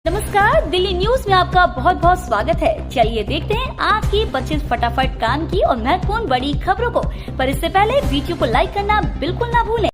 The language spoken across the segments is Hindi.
नमस्कार, दिल्ली न्यूज में आपका बहुत बहुत स्वागत है। चलिए देखते हैं आज की 25 फटाफट काम की और महत्वपूर्ण बड़ी खबरों को। पर इससे पहले वीडियो को लाइक करना बिल्कुल ना भूलें।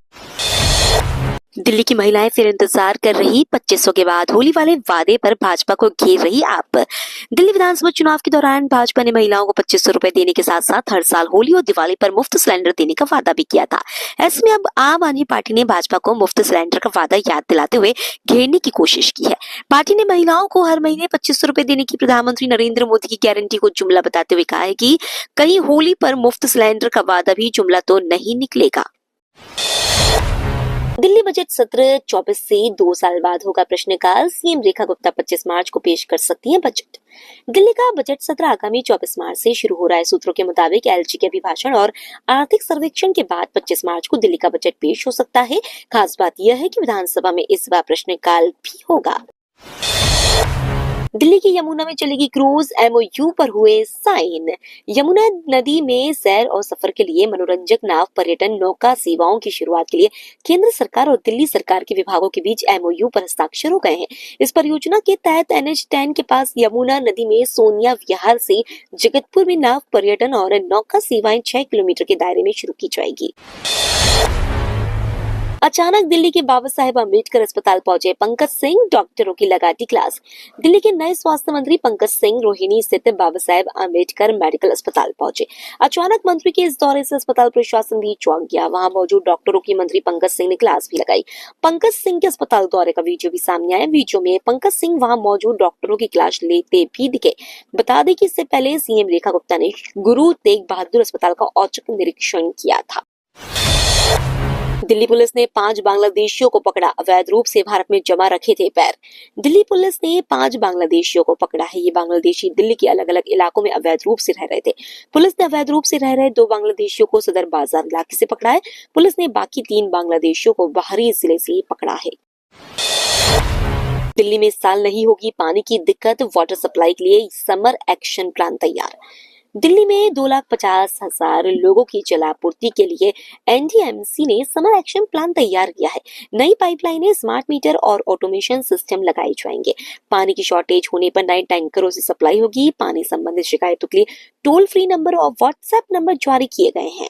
दिल्ली की महिलाएं फिर इंतजार कर रही 2500 के बाद होली वाले वादे पर भाजपा को घेर रही आप। दिल्ली विधानसभा चुनाव के दौरान भाजपा ने महिलाओं को 2500 रुपए देने के साथ साथ हर साल होली और दिवाली पर मुफ्त सिलेंडर देने का वादा भी किया था। ऐसे में अब आम आदमी पार्टी ने भाजपा को मुफ्त सिलेंडर का वादा याद दिलाते हुए घेरने की कोशिश की है। पार्टी ने महिलाओं को हर महीने 2500 रुपए देने की प्रधानमंत्री नरेंद्र मोदी की गारंटी को जुमला बताते हुए कहा है कि कहीं होली पर मुफ्त सिलेंडर का वादा भी जुमला तो नहीं निकलेगा। दिल्ली बजट सत्र 24 से 2 साल बाद होगा प्रश्नकाल। सीएम रेखा गुप्ता 25 मार्च को पेश कर सकती हैं बजट। दिल्ली का बजट सत्र आगामी 24 मार्च से शुरू हो रहा है। सूत्रों के मुताबिक एलजी के अभिभाषण और आर्थिक सर्वेक्षण के बाद 25 मार्च को दिल्ली का बजट पेश हो सकता है। खास बात यह है कि विधानसभा में इस बार प्रश्नकाल भी होगा। दिल्ली की यमुना में चलेगी क्रूज, एमओयू पर हुए साइन। यमुना नदी में सैर और सफर के लिए मनोरंजक नाव पर्यटन नौका सेवाओं की शुरुआत के लिए केंद्र सरकार और दिल्ली सरकार के विभागों के बीच एमओयू पर हस्ताक्षर हो गए हैं। इस परियोजना के तहत NH10 के पास यमुना नदी में सोनिया विहार से जगतपुर में नाव पर्यटन और नौका सेवाएं 6 किलोमीटर के दायरे में शुरू की जाएगी। अचानक दिल्ली के बाबा साहेब अम्बेडकर अस्पताल पहुंचे पंकज सिंह, डॉक्टरों की लगाती क्लास। दिल्ली के नए स्वास्थ्य मंत्री पंकज सिंह रोहिणी स्थित बाबा साहेब अम्बेडकर मेडिकल अस्पताल पहुंचे। अचानक मंत्री के इस दौरे से अस्पताल प्रशासन भी चौंक गया। वहां मौजूद डॉक्टरों की मंत्री पंकज सिंह ने क्लास भी लगाई। पंकज सिंह के अस्पताल दौरे का वीडियो भी सामने आया। वीडियो में पंकज सिंह वहां मौजूद डॉक्टरों की क्लास लेते भी दिखे। बता दें कि इससे पहले सीएम रेखा गुप्ता ने गुरु तेग बहादुर अस्पताल का औचक निरीक्षण किया था। दिल्ली पुलिस ने 5 बांग्लादेशियों को पकड़ा, अवैध रूप से भारत में जमा रखे थे पैर। दिल्ली पुलिस ने 5 बांग्लादेशियों को पकड़ा है। ये बांग्लादेशी दिल्ली के अलग अलग इलाकों में अवैध रूप से रह रहे थे। पुलिस ने अवैध रूप से रह रहे 2 बांग्लादेशियों को सदर बाजार इलाके से पकड़ा है। पुलिस ने बाकी 3 बांग्लादेशियों को बाहरी जिले से पकड़ा है। दिल्ली में इस साल नहीं होगी पानी की दिक्कत, वाटर सप्लाई के लिए समर एक्शन प्लान तैयार। दिल्ली में 2,50,000 लोगों की जल आपूर्ति के लिए NDMC ने समर एक्शन प्लान तैयार किया है। नई पाइपलाइनें, स्मार्ट मीटर और ऑटोमेशन सिस्टम लगाए जाएंगे। पानी की शॉर्टेज होने पर नए टैंकरों से सप्लाई होगी। पानी संबंधित शिकायतों के लिए टोल फ्री नंबर और व्हाट्सएप नंबर जारी किए गए हैं।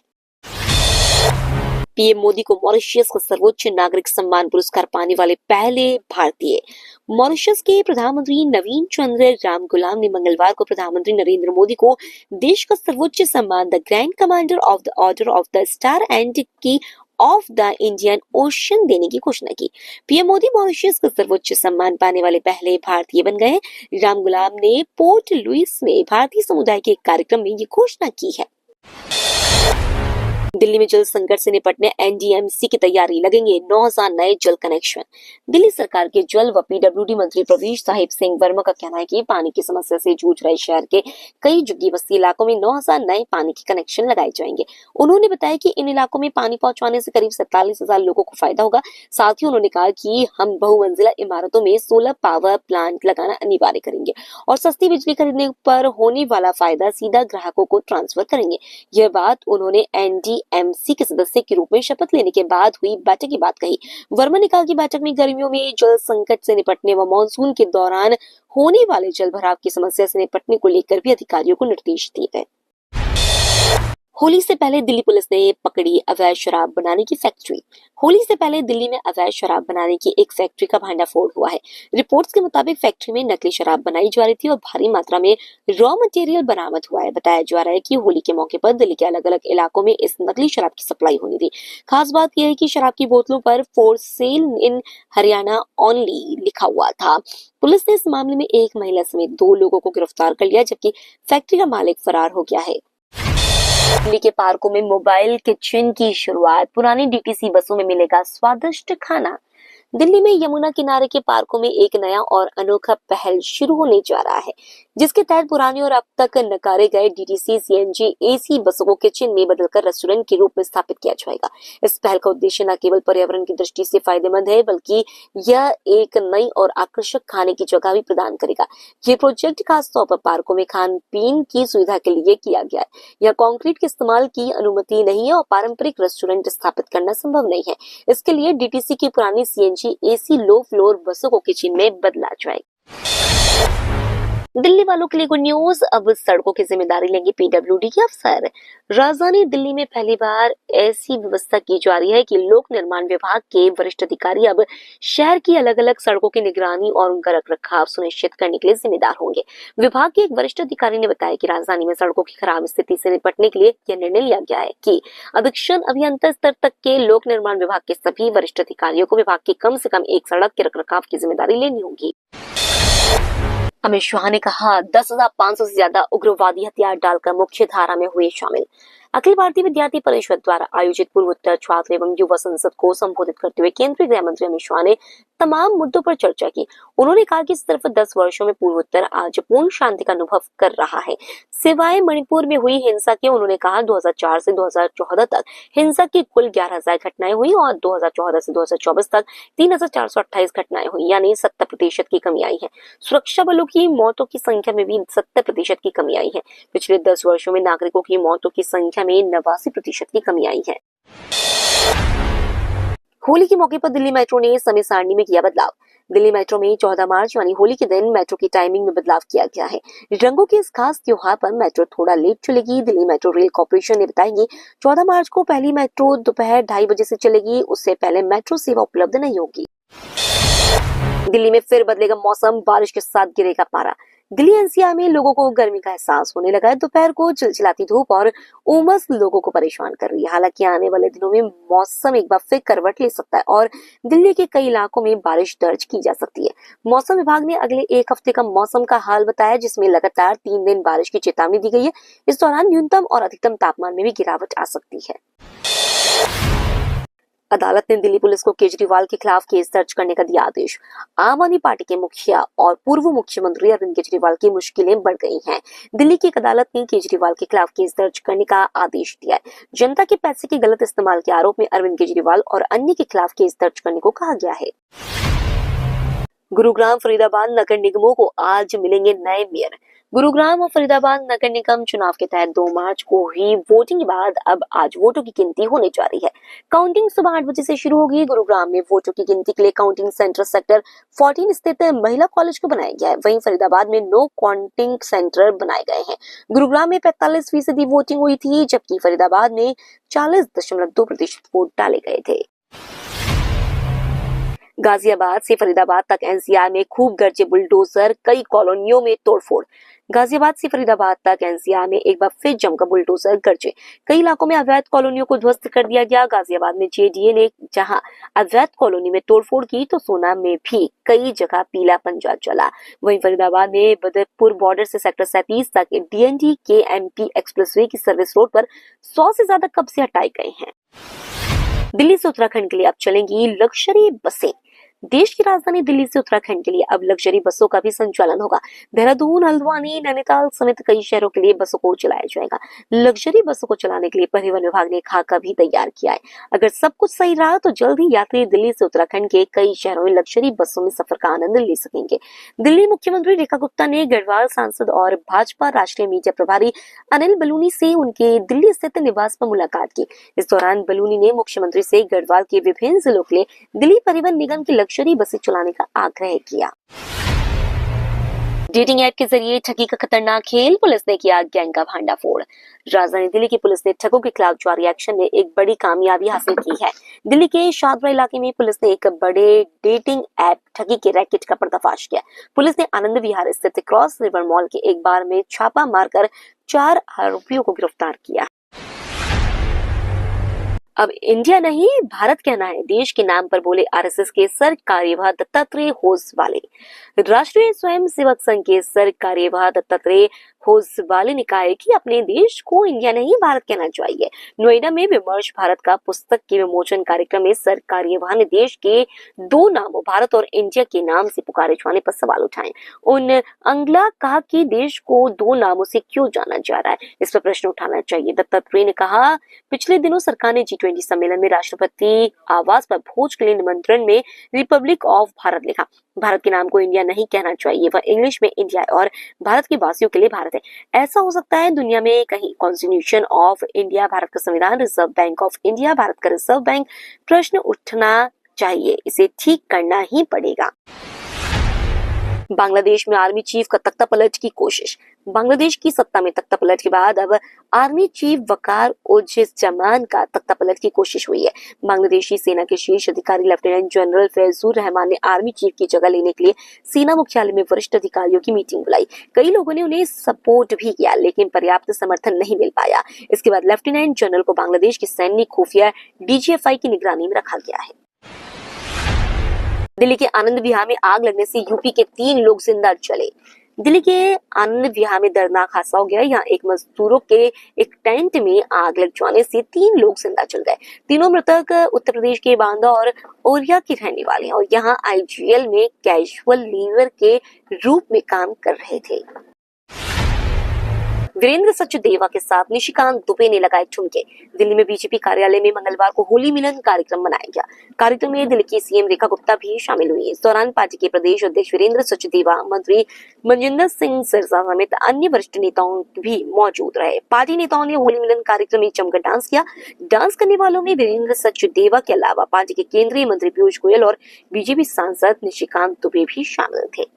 पीएम मोदी को मॉरिशस का सर्वोच्च नागरिक सम्मान पुरस्कार पाने वाले पहले भारतीय। मॉरिशस के प्रधानमंत्री नवीन चंद्र रामगुलाम ने मंगलवार को प्रधानमंत्री नरेंद्र मोदी को देश का सर्वोच्च सम्मान the grand commander of the order of the star and की ऑफ द इंडियन ओशन देने की घोषणा की। पीएम मोदी मॉरिशस का सर्वोच्च सम्मान पाने वाले पहले भारतीय बन गए। रामगुलाम ने पोर्ट लुइस में भारतीय समुदाय के एक कार्यक्रम में ये घोषणा की है। दिल्ली में जल संकट से निपटने NDMC की तैयारी, लगेंगे 9,000 नए जल कनेक्शन। दिल्ली सरकार के जल व PWD मंत्री प्रवीश साहिब सिंह वर्मा का कहना है कि पानी की समस्या से जूझ रहे शहर के कई झुग्गी बस्ती इलाकों में 9,000 नए पानी के कनेक्शन लगाए जाएंगे। उन्होंने बताया कि इन इलाकों में पानी पहुंचाने से करीब 47,000 लोगों को फायदा होगा। साथ ही उन्होंने कहा कि हम बहुमंजिला इमारतों में सोलर पावर प्लांट लगाना अनिवार्य करेंगे और सस्ती बिजली खरीदने पर होने वाला फायदा सीधा ग्राहकों को ट्रांसफर करेंगे। यह बात उन्होंने NDMC के सदस्य के रूप में शपथ लेने के बाद हुई बैठक की बात कही। वर्मा ने कहा कि बैठक में गर्मियों में जल संकट से निपटने व मानसून के दौरान होने वाले जल भराव की समस्या से निपटने को लेकर भी अधिकारियों को निर्देश दिए गए। होली से पहले दिल्ली पुलिस ने पकड़ी अवैध शराब बनाने की फैक्ट्री। होली से पहले दिल्ली में अवैध शराब बनाने की एक फैक्ट्री का भांडाफोड़ हुआ है। रिपोर्ट्स के मुताबिक फैक्ट्री में नकली शराब बनाई जा रही थी और भारी मात्रा में रॉ मटेरियल बरामद हुआ है। बताया जा रहा है कि होली के मौके पर दिल्ली के अलग अलग इलाकों में इस नकली शराब की सप्लाई होनी थी। खास बात यह है कि शराब की बोतलों पर for sale in Haryana only लिखा हुआ था। पुलिस ने इस मामले में एक महिला समेत 2 लोगों को गिरफ्तार कर लिया, जबकि फैक्ट्री का मालिक फरार हो गया है। दिल्ली के पार्कों में मोबाइल किचन की शुरुआत, पुरानी DTC बसों में मिलेगा स्वादिष्ट खाना। दिल्ली में यमुना किनारे के पार्कों में एक नया और अनोखा पहल शुरू होने जा रहा है, जिसके तहत पुरानी और अब तक नकारे गए DTC CNG AC बसों को किचन में बदलकर रेस्टोरेंट के रूप में स्थापित किया जाएगा। इस पहल का उद्देश्य न केवल पर्यावरण की दृष्टि से फायदेमंद है, बल्कि यह एक नई और आकर्षक खाने की जगह भी प्रदान करेगा। ये प्रोजेक्ट खास तौर पर पार्कों में खान पीन की सुविधा के लिए किया गया है। यह कंक्रीट के इस्तेमाल की अनुमति नहीं है और पारंपरिक रेस्टोरेंट स्थापित करना संभव नहीं है। इसके लिए DTC की पुरानी CNG AC लो फ्लोर बसों को किचन में बदला जाएगा। दिल्ली वालों के लिए गुड न्यूज, अब सड़कों की जिम्मेदारी लेंगे पीडब्ल्यूडी के अफसर। राजधानी दिल्ली में पहली बार ऐसी व्यवस्था की जा रही है कि लोक निर्माण विभाग के वरिष्ठ अधिकारी अब शहर की अलग अलग सड़कों की निगरानी और उनका रखरखाव सुनिश्चित करने के लिए जिम्मेदार होंगे। विभाग के एक वरिष्ठ अधिकारी ने बताया कि राजधानी में सड़कों की खराब स्थिति से निपटने के लिए यह निर्णय लिया गया है कि अधीक्षण अभियंता स्तर तक के लोक निर्माण विभाग के सभी वरिष्ठ अधिकारियों को विभाग की कम से कम एक सड़क के रखरखाव की जिम्मेदारी लेनी होगी। अमित शाह ने कहा 10,500 से ज्यादा उग्रवादी हथियार डालकर मुख्य धारा में हुए शामिल। अखिल भारतीय विद्यार्थी परिषद द्वारा आयोजित पूर्वोत्तर छात्र एवं युवा संसद को संबोधित करते हुए केंद्रीय गृह मंत्री अमित शाह ने तमाम मुद्दों पर चर्चा की। उन्होंने कहा कि सिर्फ 10 वर्षों में पूर्वोत्तर आज पूर्ण शांति का अनुभव कर रहा है, सिवाय मणिपुर में हुई हिंसा के। उन्होंने कहा 2004 से 2014 तक हिंसा की कुल 11,000 घटनाएं हुई और 2014 से 2024 तक 3,428 घटनाएं हुई, यानी 70% की कमी आई है। सुरक्षा बलों की मौतों की संख्या में भी 70% की कमी आई है। पिछले 10 वर्षों में नागरिकों की मौतों की संख्या में 89% की कमी आई है। होली के मौके पर दिल्ली मेट्रो ने समय सारणी में किया बदलाव। दिल्ली मेट्रो में 14 मार्च यानी होली के दिन मेट्रो की टाइमिंग में बदलाव किया गया है। रंगों के इस खास त्योहार पर मेट्रो थोड़ा लेट चलेगी। दिल्ली मेट्रो रेल कॉर्पोरेशन ने बताया 14 मार्च को पहली मेट्रो दोपहर 2:30 बजे से चलेगी, उससे पहले मेट्रो सेवा उपलब्ध नहीं होगी। दिल्ली में फिर बदलेगा मौसम, बारिश के साथ गिरेगा पारा। दिल्ली एनसीआर में लोगों को गर्मी का एहसास होने लगा है। दोपहर को चिलचिलाती धूप और उमस लोगों को परेशान कर रही है। हालांकि आने वाले दिनों में मौसम एक बार फिर करवट ले सकता है और दिल्ली के कई इलाकों में बारिश दर्ज की जा सकती है। मौसम विभाग ने अगले एक हफ्ते का मौसम का हाल बताया, जिसमें लगातार 3 दिन बारिश की चेतावनी दी गई है। इस दौरान न्यूनतम और अधिकतम तापमान में भी गिरावट आ सकती है। अदालत ने दिल्ली पुलिस को केजरीवाल के खिलाफ केस दर्ज करने का दिया आदेश। आम आदमी पार्टी के मुखिया और पूर्व मुख्यमंत्री अरविंद केजरीवाल की मुश्किलें बढ़ गई हैं। दिल्ली की एक अदालत ने केजरीवाल के खिलाफ केस दर्ज करने का आदेश दिया है। जनता के पैसे के गलत इस्तेमाल के आरोप में अरविंद केजरीवाल और अन्य के खिलाफ केस दर्ज करने को कहा गया है। गुरुग्राम फरीदाबाद नगर निगमों को आज मिलेंगे नए मेयर। गुरुग्राम और फरीदाबाद नगर निगम चुनाव के तहत 2 मार्च को हुई वोटिंग के बाद अब आज वोटों की गिनती होने जा रही है। काउंटिंग सुबह 8 बजे से शुरू होगी। गुरुग्राम में वोटों की गिनती के लिए काउंटिंग सेंटर सेक्टर 14 स्थित महिला कॉलेज को बनाया गया है। वहीं फरीदाबाद में 9 काउंटिंग सेंटर बनाए गए हैं। गुरुग्राम में 45% वोटिंग हुई थी, जबकि फरीदाबाद में 40.2% वोट डाले गए थे। गाजियाबाद से फरीदाबाद तक एनसीआर में खूब गरजे बुलडोजर, कई कॉलोनियों में तोड़फोड़। गाजियाबाद से फरीदाबाद तक एनसीआर में एक बार फिर जमकर बुलडोजर गरजे। कई इलाकों में अवैध कॉलोनियों को ध्वस्त कर दिया गया। गाजियाबाद में जेडीए ने जहां अवैध कॉलोनी में तोड़फोड़ की, तो सोना में भी कई जगह पीला पंजा चला। वहीं फरीदाबाद में बदरपुर बॉर्डर से सेक्टर 37 तक डीएनडी के एमपी एक्सप्रेसवे की सर्विस रोड पर 100 से ज्यादा कब्जे हटाए गए हैं। दिल्ली से उत्तराखंड के लिए अब चलेंगी लग्जरी बसें। देश की राजधानी दिल्ली से उत्तराखंड के लिए अब लग्जरी बसों का भी संचालन होगा। देहरादून, हल्द्वानी, नैनीताल समेत कई शहरों के लिए बसों को चलाया जाएगा। लग्जरी बसों को चलाने के लिए परिवहन विभाग ने खाका भी तैयार किया है। अगर सब कुछ सही रहा तो जल्द ही यात्री दिल्ली से उत्तराखंड के कई शहरों में लग्जरी बसों में सफर का आनंद ले सकेंगे। दिल्ली मुख्यमंत्री रेखा गुप्ता ने गढ़वाल सांसद और भाजपा राष्ट्रीय मीडिया प्रभारी अनिल बलूनी से उनके दिल्ली स्थित निवास पर मुलाकात की। इस दौरान बलूनी ने मुख्यमंत्री से गढ़वाल के विभिन्न जिलों के लिए दिल्ली परिवहन निगम की लग्जरी बसें चलाने का आग्रह किया। डेटिंग ऐप के जरिए ठगी का खतरनाक खेल, पुलिस ने किया गैंग का भांडाफोड़। राजधानी दिल्ली की पुलिस ने ठगों के खिलाफ जारी एक्शन में एक बड़ी कामयाबी हासिल की है। दिल्ली के शादरा इलाके में पुलिस ने एक बड़े डेटिंग ऐप ठगी के रैकेट का पर्दाफाश किया। पुलिस ने आनंद विहार स्थित क्रॉस रिवर मॉल के एक बार में छापा मारकर 4 आरोपियों को गिरफ्तार किया। अब इंडिया नहीं भारत कहना है, देश के नाम पर बोले आरएसएस के सर कार्यवाह दत्तात्रेय होसवाले। राष्ट्रीय स्वयंसेवक संघ के सर कार्यवाह दत्तात्रेय होसवाले ने कहा है कि अपने देश को इंडिया नहीं भारत कहना चाहिए। नोएडा में विमर्श भारत का पुस्तक के विमोचन कार्यक्रम में सर कार्यवाह ने देश के 2 नामों भारत और इंडिया के नाम से पुकारे जाने पर सवाल उठाए। उन अंगला कहा कि देश को 2 नामों से क्यों जाना जा रहा है, इस पर प्रश्न उठाना चाहिए। दत्तात्रेय ने कहा, पिछले दिनों सरकार ने G20 सम्मेलन में राष्ट्रपति आवास पर भोज के लिए निमंत्रण में रिपब्लिक ऑफ भारत लिखा। भारत के नाम को इंडिया नहीं कहना चाहिए, वह इंग्लिश में इंडिया और भारत के वासियों के लिए भारत है। ऐसा हो सकता है दुनिया में कहीं कॉन्स्टिट्यूशन ऑफ इंडिया, भारत का संविधान, reserve bank of India, Bharat का रिजर्व बैंक, प्रश्न उठना चाहिए, इसे ठीक करना ही पड़ेगा। बांग्लादेश में आर्मी चीफ का तख्ता पलट की कोशिश। बांग्लादेश की सत्ता में तख्ता पलट के बाद अब आर्मी चीफ वकार उज़्ज़मान का तख्ता पलट की कोशिश हुई है। बांग्लादेशी सेना के शीर्ष अधिकारी लेफ्टिनेंट जनरल फैजुर रहमान ने आर्मी चीफ की जगह लेने के लिए सेना मुख्यालय में वरिष्ठ अधिकारियों की मीटिंग बुलाई। कई लोगों ने उन्हें सपोर्ट भी किया, लेकिन पर्याप्त समर्थन नहीं मिल पाया। इसके बाद लेफ्टिनेंट जनरल को बांग्लादेश की सैन्य खुफिया DGFI की निगरानी में रखा गया है। दिल्ली के आनंद विहार में आग लगने से यूपी के 3 लोग जिंदा जले। दिल्ली के आनंद विहार में दर्दनाक हादसा हो गया। यहाँ एक मजदूरों के एक टेंट में आग लग जाने से 3 लोग जिंदा जल गए। तीनों मृतक उत्तर प्रदेश के बांदा और ओरिया के रहने वाले हैं और यहाँ IGL में कैजुअल लीवर के रूप में काम कर रहे थे। वीरेंद्र सचदेवा के साथ निशिकांत दुबे ने लगाए ठुमके। दिल्ली में बीजेपी कार्यालय में मंगलवार को होली मिलन कार्यक्रम मनाया गया। कार्यक्रम में दिल्ली की CM रेखा गुप्ता भी शामिल हुई। इस दौरान पार्टी के प्रदेश अध्यक्ष वीरेंद्र सचदेवा, मंत्री मनजिंदर सिंह सिरसा समेत अन्य वरिष्ठ नेताओं भी मौजूद रहे। पार्टी नेताओं ने होली मिलन कार्यक्रम में जमकर डांस किया। डांस करने वालों में वीरेंद्र सचदेवा के अलावा पार्टी के केंद्रीय मंत्री पीयूष गोयल और बीजेपी सांसद निशिकांत दुबे भी शामिल थे।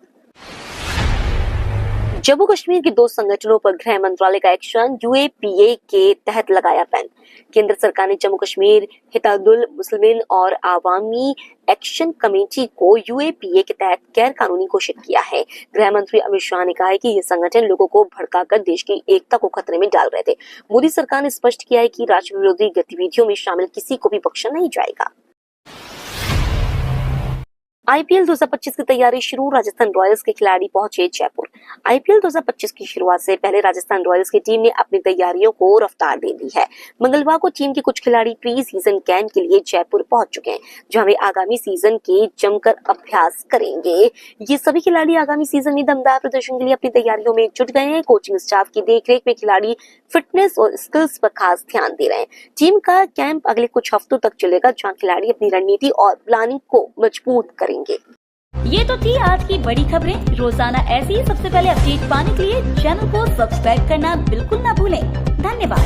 जम्मू कश्मीर के 2 संगठनों पर गृह मंत्रालय का एक्शन। UAPA के तहत लगाया बैन। केंद्र सरकार ने जम्मू कश्मीर हितादुल मुस्लिमीन और आवामी एक्शन कमेटी को UAPA के तहत गैर कानूनी घोषित किया है। गृह मंत्री अमित शाह ने कहा है कि ये संगठन लोगों को भड़काकर देश की एकता को खतरे में डाल रहे थे। मोदी सरकार ने स्पष्ट किया है कि राष्ट्र विरोधी गतिविधियों में शामिल किसी को भी बख्शा नहीं जाएगा। IPL 2025 की तैयारी शुरू। राजस्थान रॉयल्स के खिलाड़ी पहुंचे जयपुर। IPL 2025 की शुरुआत से पहले राजस्थान रॉयल्स की टीम ने अपनी तैयारियों को रफ्तार दे दी है। मंगलवार को टीम के कुछ खिलाड़ी प्री सीजन कैंप के लिए जयपुर पहुंच चुके हैं, जहां वे आगामी सीजन के जमकर अभ्यास करेंगे। ये सभी खिलाड़ी आगामी सीजन में दमदार प्रदर्शन के लिए अपनी तैयारियों में जुट गए हैं। कोचिंग स्टाफ की देखरेख में खिलाड़ी फिटनेस और स्किल्स पर खास ध्यान दे रहे हैं। टीम का कैंप अगले कुछ हफ्तों तक चलेगा, जहाँ खिलाड़ी अपनी रणनीति और प्लानिंग को मजबूत करेंगे। ये तो थी आज की बड़ी खबरें। रोजाना ऐसी ही सबसे पहले अपडेट पाने के लिए चैनल को सब्सक्राइब करना बिल्कुल ना भूलें। धन्यवाद।